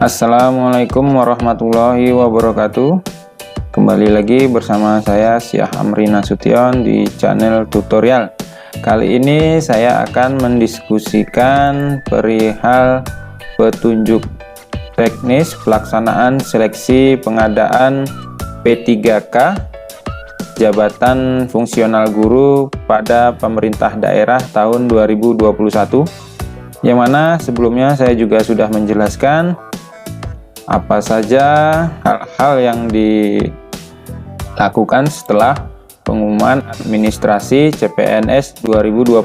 Assalamualaikum warahmatullahi wabarakatuh. Kembali lagi bersama saya Syah Amri Nasution di channel tutorial. Kali ini saya akan mendiskusikan perihal petunjuk teknis pelaksanaan seleksi pengadaan P3K jabatan fungsional guru pada pemerintah daerah tahun 2021, yang mana sebelumnya saya juga sudah menjelaskan apa saja hal-hal yang dilakukan setelah pengumuman administrasi CPNS 2021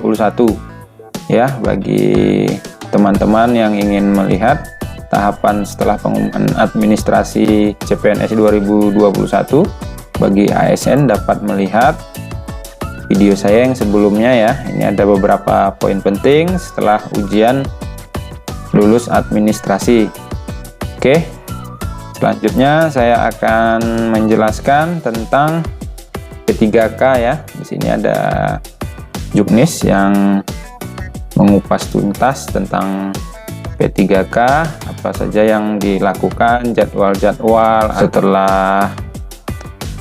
ya, bagi teman-teman yang ingin melihat tahapan setelah pengumuman administrasi CPNS 2021. Bagi ASN dapat melihat video saya yang sebelumnya ya. Ini ada beberapa poin penting setelah ujian lulus administrasi. Oke, selanjutnya saya akan menjelaskan tentang P3K ya. Di sini ada juknis yang mengupas tuntas tentang P3K, apa saja yang dilakukan, jadwal-jadwal setelah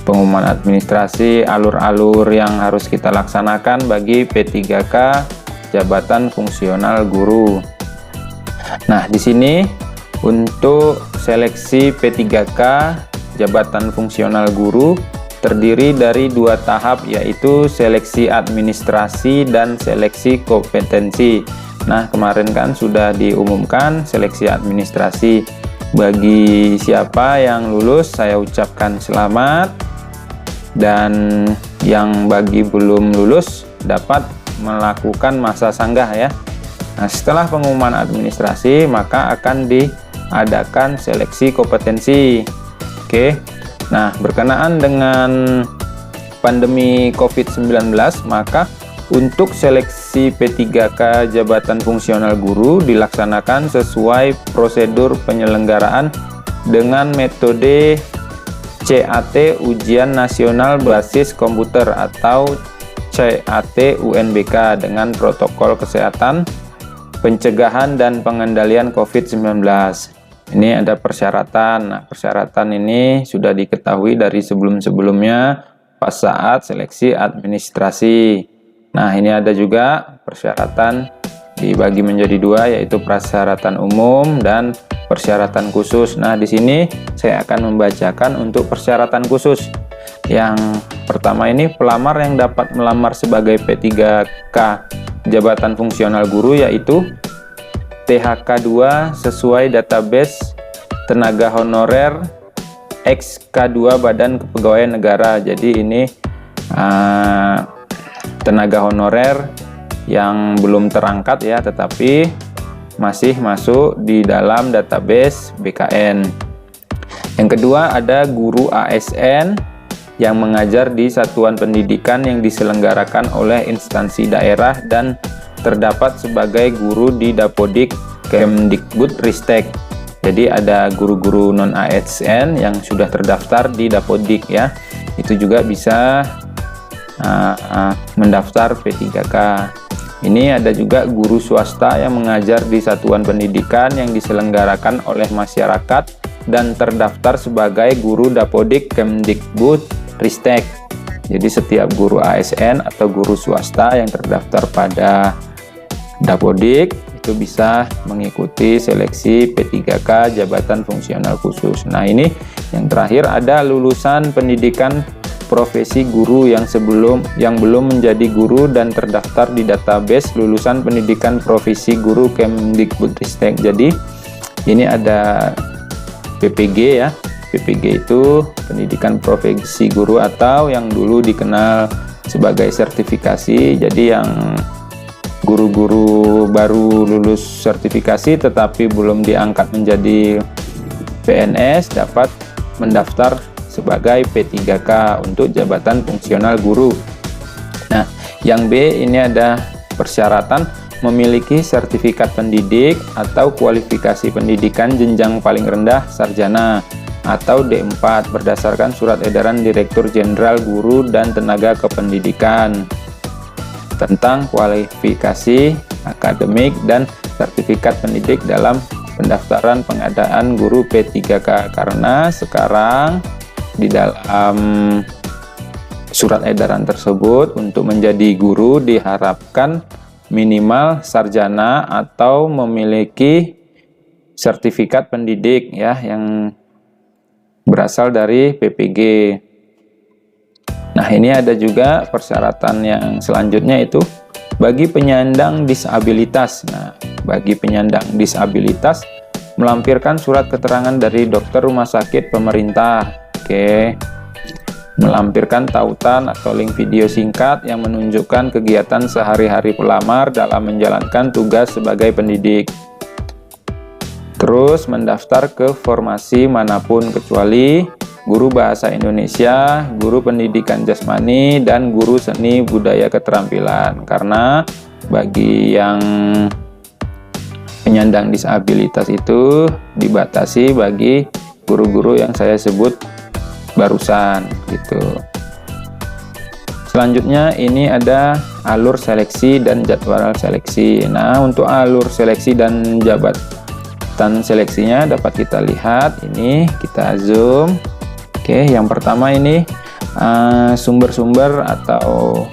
pengumuman administrasi, alur-alur yang harus kita laksanakan bagi P3K jabatan fungsional guru. Nah, di sini untuk seleksi P3K jabatan fungsional guru terdiri dari dua tahap, yaitu seleksi administrasi dan seleksi kompetensi. Nah, kemarin kan sudah diumumkan seleksi administrasi. Bagi siapa yang lulus, saya ucapkan selamat, dan yang bagi belum lulus dapat melakukan masa sanggah ya. Nah, setelah pengumuman administrasi maka akan diadakan seleksi kompetensi. Oke. Nah, berkenaan dengan pandemi COVID-19, maka untuk seleksi P3K jabatan fungsional guru dilaksanakan sesuai prosedur penyelenggaraan dengan metode CAT Ujian Nasional Basis Komputer atau CAT UNBK dengan protokol kesehatan pencegahan dan pengendalian COVID-19. Ini ada persyaratan. Nah, persyaratan ini sudah diketahui dari sebelum-sebelumnya pas saat seleksi administrasi. Nah, ini ada juga persyaratan dibagi menjadi dua, yaitu persyaratan umum dan persyaratan khusus. Nah, di sini saya akan membacakan untuk persyaratan khusus. Yang pertama ini, pelamar yang dapat melamar sebagai P3K jabatan fungsional guru yaitu THK2 sesuai database tenaga honorer XK2 Badan Kepegawaian Negara. Jadi ini tenaga honorer yang belum terangkat ya, tetapi masih masuk di dalam database BKN. Yang kedua ada guru ASN yang mengajar di satuan pendidikan yang diselenggarakan oleh instansi daerah dan terdapat sebagai guru di Dapodik Kemdikbudristek. Jadi ada guru-guru non ASN yang sudah terdaftar di Dapodik ya. Itu juga bisa mendaftar P3K. Ini ada juga guru swasta yang mengajar di satuan pendidikan yang diselenggarakan oleh masyarakat dan terdaftar sebagai guru Dapodik Kemdikbudristek. Jadi setiap guru ASN atau guru swasta yang terdaftar pada Dapodik itu bisa mengikuti seleksi P3K jabatan fungsional khusus. Nah, ini yang terakhir ada lulusan pendidikan profesi guru yang belum menjadi guru dan terdaftar di database lulusan pendidikan profesi guru Kemdikbudristek. Jadi ini ada PPG ya. PPG itu pendidikan profesi guru atau yang dulu dikenal sebagai sertifikasi. Jadi yang guru-guru baru lulus sertifikasi tetapi belum diangkat menjadi PNS dapat mendaftar sebagai P3K untuk jabatan fungsional guru. Nah, yang B ini ada persyaratan memiliki sertifikat pendidik atau kualifikasi pendidikan jenjang paling rendah sarjana atau D4 berdasarkan surat edaran Direktur Jenderal Guru dan Tenaga Kependidikan tentang kualifikasi akademik dan sertifikat pendidik dalam pendaftaran pengadaan guru P3K, karena sekarang di dalam surat edaran tersebut untuk menjadi guru diharapkan minimal sarjana atau memiliki sertifikat pendidik ya yang berasal dari PPG. Nah, ini ada juga persyaratan yang selanjutnya, itu bagi penyandang disabilitas. Nah, bagi penyandang disabilitas melampirkan surat keterangan dari dokter rumah sakit pemerintah. Oke. Melampirkan tautan atau link video singkat yang menunjukkan kegiatan sehari-hari pelamar dalam menjalankan tugas sebagai pendidik. Terus mendaftar ke formasi manapun kecuali guru bahasa Indonesia, guru pendidikan jasmani, dan guru seni budaya keterampilan. Karena bagi yang penyandang disabilitas itu dibatasi bagi guru-guru yang saya sebut barusan gitu. Selanjutnya ini ada alur seleksi dan jadwal seleksi. Nah, untuk alur seleksi dan jabatan seleksinya dapat kita lihat, ini kita zoom. Oke, yang pertama ini sumber-sumber atau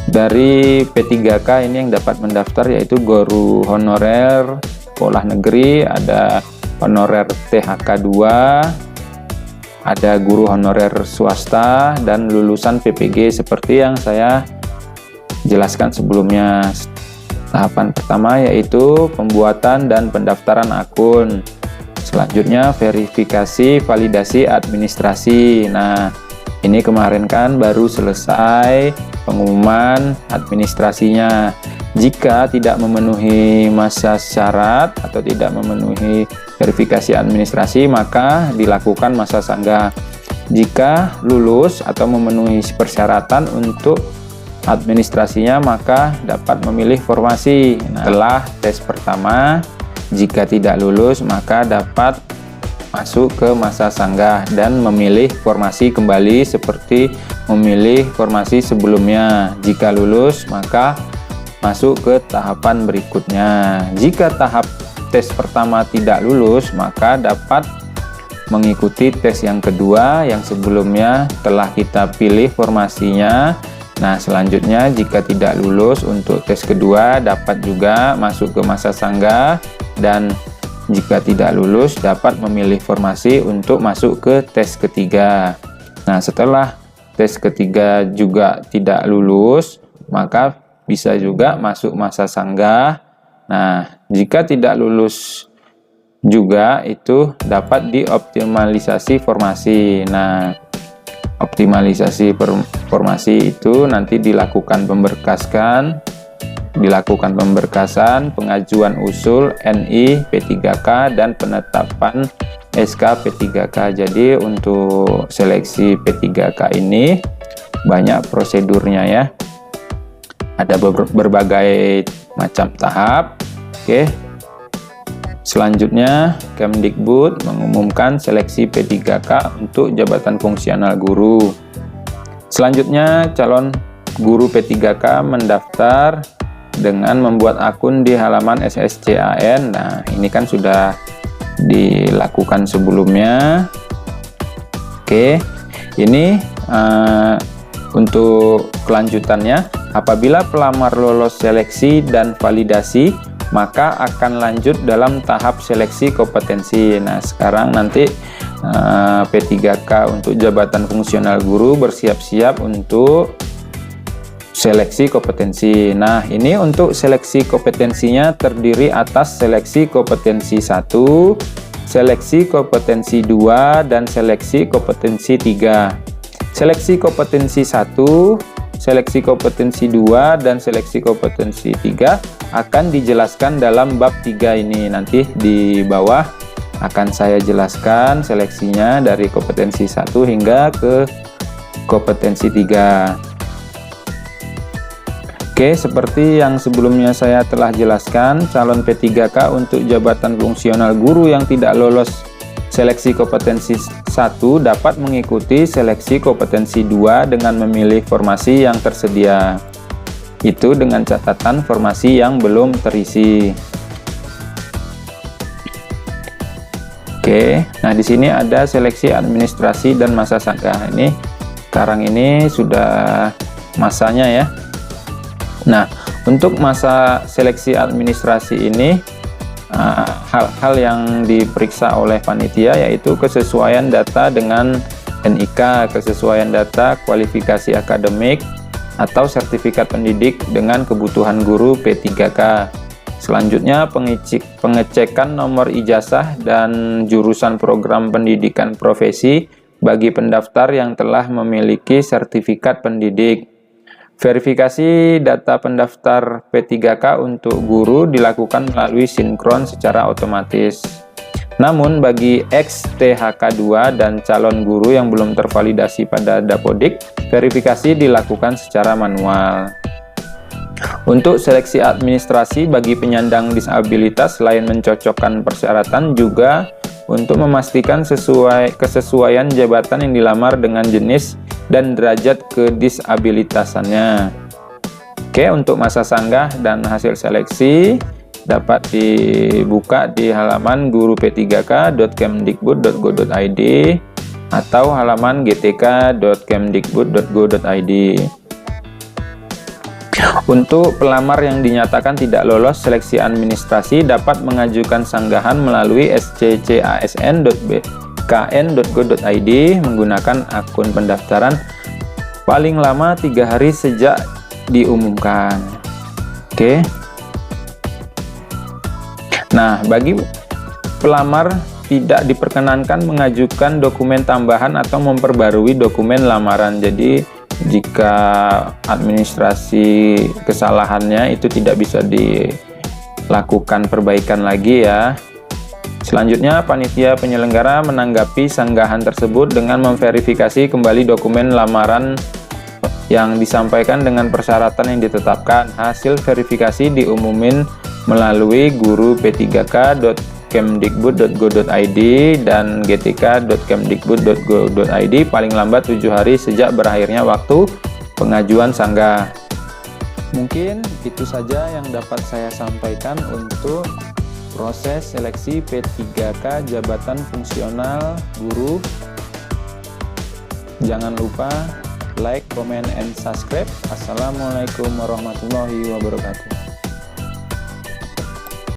dari P3K ini yang dapat mendaftar, yaitu guru honorer sekolah negeri, ada honorer THK 2, ada guru honorer swasta, dan lulusan PPG seperti yang saya jelaskan sebelumnya. Tahapan pertama yaitu pembuatan dan pendaftaran akun. Selanjutnya verifikasi validasi administrasi. Nah, ini kemarin kan baru selesai pengumuman administrasinya. Jika tidak memenuhi masa syarat atau tidak memenuhi verifikasi administrasi, maka dilakukan masa sanggah. Jika lulus atau memenuhi persyaratan untuk administrasinya, maka dapat memilih formasi. Nah, setelah tes pertama, jika tidak lulus, maka dapat masuk ke masa sanggah dan memilih formasi kembali seperti memilih formasi sebelumnya. Jika lulus, maka masuk ke tahapan berikutnya. Jika tahap tes pertama tidak lulus, maka dapat mengikuti tes yang kedua yang sebelumnya telah kita pilih formasinya. Nah, selanjutnya jika tidak lulus untuk tes kedua, dapat juga masuk ke masa sanggah, dan jika tidak lulus dapat memilih formasi untuk masuk ke tes ketiga. Nah, setelah tes ketiga juga tidak lulus, maka bisa juga masuk masa sanggah. Nah, jika tidak lulus juga itu dapat dioptimalisasi formasi. Nah, optimalisasi formasi itu nanti dilakukan pemberkasan, pengajuan usul NI P3K, dan penetapan SK P3K. Jadi untuk seleksi P3K ini banyak prosedurnya ya. Ada berbagai macam tahap. Oke. Selanjutnya, Kemdikbud mengumumkan seleksi P3K untuk jabatan fungsional guru. Selanjutnya, calon guru P3K mendaftar dengan membuat akun di halaman SSCAN. Nah, ini kan sudah dilakukan sebelumnya. Oke, ini untuk kelanjutannya, apabila pelamar lolos seleksi dan validasi, maka akan lanjut dalam tahap seleksi kompetensi. Nah, sekarang nanti P3K untuk jabatan fungsional guru bersiap-siap untuk seleksi kompetensi. Nah, ini untuk seleksi kompetensinya terdiri atas seleksi kompetensi 1, seleksi kompetensi 2, dan seleksi kompetensi 3. Seleksi kompetensi 1, seleksi kompetensi 2, dan seleksi kompetensi 3 akan dijelaskan dalam bab 3 ini. Nanti di bawah akan saya jelaskan seleksinya dari kompetensi 1 hingga ke kompetensi 3. Oke, seperti yang sebelumnya saya telah jelaskan, calon P3K untuk jabatan fungsional guru yang tidak lolos seleksi kompetensi 1 dapat mengikuti seleksi kompetensi 2 dengan memilih formasi yang tersedia. Itu dengan catatan formasi yang belum terisi. Oke, nah di sini ada seleksi administrasi dan masa sanggah. Ini sekarang ini sudah masanya ya. Nah, untuk masa seleksi administrasi ini hal-hal yang diperiksa oleh panitia yaitu kesesuaian data dengan NIK, kesesuaian data kualifikasi akademik atau sertifikat pendidik dengan kebutuhan guru P3K. Selanjutnya pengecekan nomor ijazah dan jurusan program pendidikan profesi bagi pendaftar yang telah memiliki sertifikat pendidik. Verifikasi data pendaftar P3K untuk guru dilakukan melalui sinkron secara otomatis. Namun bagi ex-THK2 dan calon guru yang belum tervalidasi pada Dapodik, verifikasi dilakukan secara manual. Untuk seleksi administrasi bagi penyandang disabilitas, selain mencocokkan persyaratan juga untuk memastikan kesesuaian jabatan yang dilamar dengan jenis dan derajat kedisabilitasannya. Oke, untuk masa sanggah dan hasil seleksi dapat dibuka di halaman guru-p3k.kemdikbud.go.id atau halaman gtk.kemdikbud.go.id. Untuk pelamar yang dinyatakan tidak lolos seleksi administrasi dapat mengajukan sanggahan melalui sccasn.bkn.go.id menggunakan akun pendaftaran paling lama 3 hari sejak diumumkan. Oke. Nah, bagi pelamar tidak diperkenankan mengajukan dokumen tambahan atau memperbarui dokumen lamaran. Jadi jika administrasi kesalahannya itu tidak bisa dilakukan perbaikan lagi ya. Selanjutnya panitia penyelenggara menanggapi sanggahan tersebut dengan memverifikasi kembali dokumen lamaran yang disampaikan dengan persyaratan yang ditetapkan. Hasil verifikasi diumumin melalui guru-p3k.kemdikbud.go.id dan gtk.kemdikbud.go.id paling lambat 7 hari sejak berakhirnya waktu pengajuan sanggah. Mungkin itu saja yang dapat saya sampaikan untuk proses seleksi P3K jabatan fungsional guru. Jangan lupa like, comment, and subscribe. Assalamualaikum warahmatullahi wabarakatuh.